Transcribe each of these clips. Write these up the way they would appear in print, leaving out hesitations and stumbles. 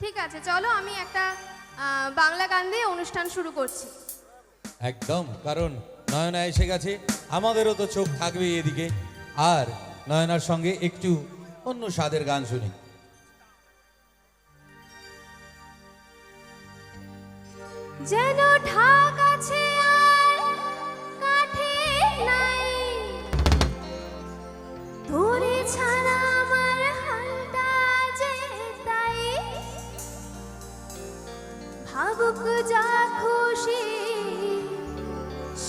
ঠিক আছে, চলো আমি একটা বাংলা গান দিয়ে অনুষ্ঠান শুরু করছি। একদম, কারণ নয়না এসে গেছে, আমাদেরও তো চোখ থাকবে এদিকে। আর নয়নার সঙ্গে একটু অন্য স্বাদের গান শুনি। যেন ঢাক আছে আর কাঠে নাই, ধরে ছাড়া আমার হালটা যে তাই, ভাবুক যা খুশি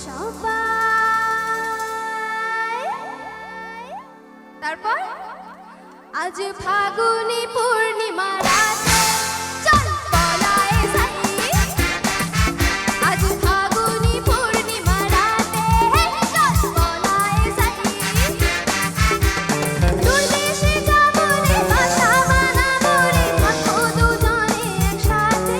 সবাই। তারপর আজ ফাগুনি পূর্ণিমা রাতে চল পলায়ে যাই, আজ ফাগুনি পূর্ণিমা রাতে চল পলায়ে যাই, দূর দেশে যাবো রে বাসা বানাবো রে থাকবো দুজনে একসাথে,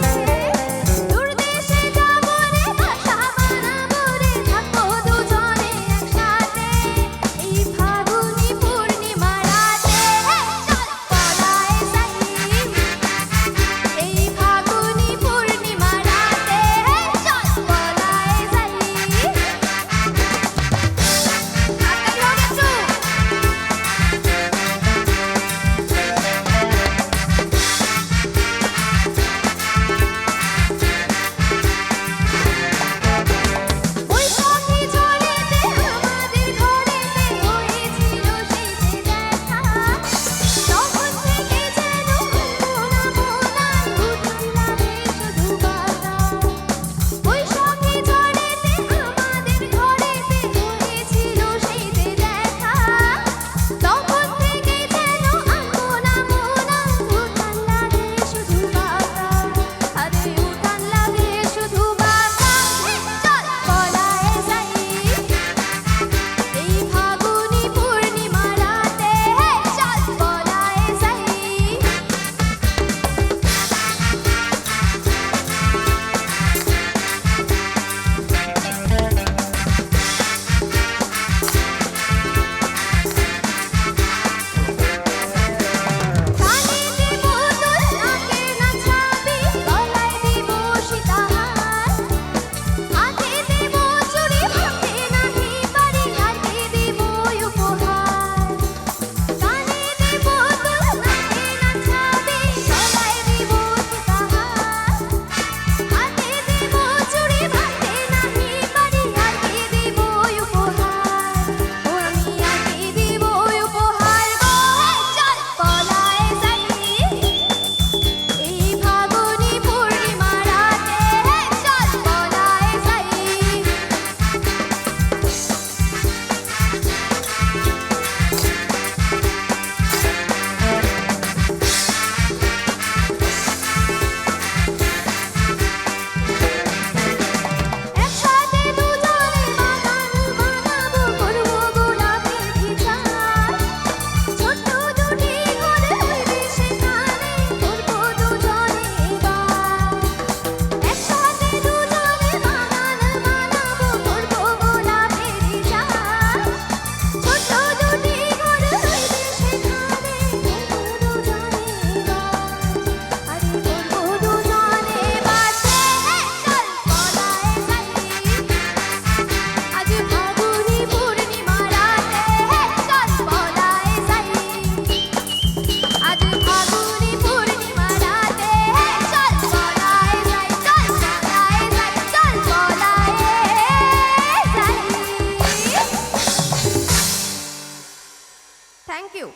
দূর দেশে যাবো রে বাসা বানাবো রে থাকবো দুজনে একসাথে, এই ফাগুনি পূর্ণিমা রাতে চল পলায়ে যাই, এই ফাগুনি পূর্ণিমা রাতে চল পলায়ে যাই। বৈশাখী ঝড়েতে আমাদের ঘরেতে হয়েছিল সেই যে দেখা, তখন থেকে যেন মোনা মোনা ঘুরলামে শুধু বাতাস। বৈশাখী ঝড়েতে আমাদের ঘরেতে হয়েছিল সেই যে দেখা, তখন থেকে যেন মোনা মোনা উঠান লাগে শুধু বাতাস, আরে উঠান লাগে শুধু বাতাস। চল পলায়ে যাই, এই ফাগুনি পূর্ণিমা রাতে চল পলায়ে যাই। কানে দিব তোর নাকে নাচাবি, গলায় দিব সীতাহার, হাতে দিব চুড়ি ভাঙতে নাহি পারি, হাতে দিব উপহার। কানে দিব তোর নাকে নাচাবি, গলায় দিব সীতাহার, হাতে দিব চুড়ি ভাঙতে নাহি পারি, হাতে দিব উপহার। ও আমি হাতে দিব উপহার গো, চল পলায়ে যাই, এই ফাগুনি পূর্ণিমা রাতে চল পলায়ে যাই। একসাথে দুজনে বাগান বানাবো, করবো গোলাপের বিচার, ছোট্ট দুটি ঘর হইবে সেখানে করবো দুজনে এবার। একসাথে দুজনে বাগান বানাবো, করবো গোলাপের বিচার, ছোট্ট দুটি ঘর হইবে সেখানে করবো দুজনে এবার, আরে করবো দুজনে এবার। চল পলায়ে যাই, আজ ফাগুনি পূর্ণিমা রাতে চল পলায়ে যাই, আজ ফাগুনি পূর্ণিমা রাতে চল পলায়ে যাই, চল পলায়ে যাই, চল পলায়ে যাই। Thank you.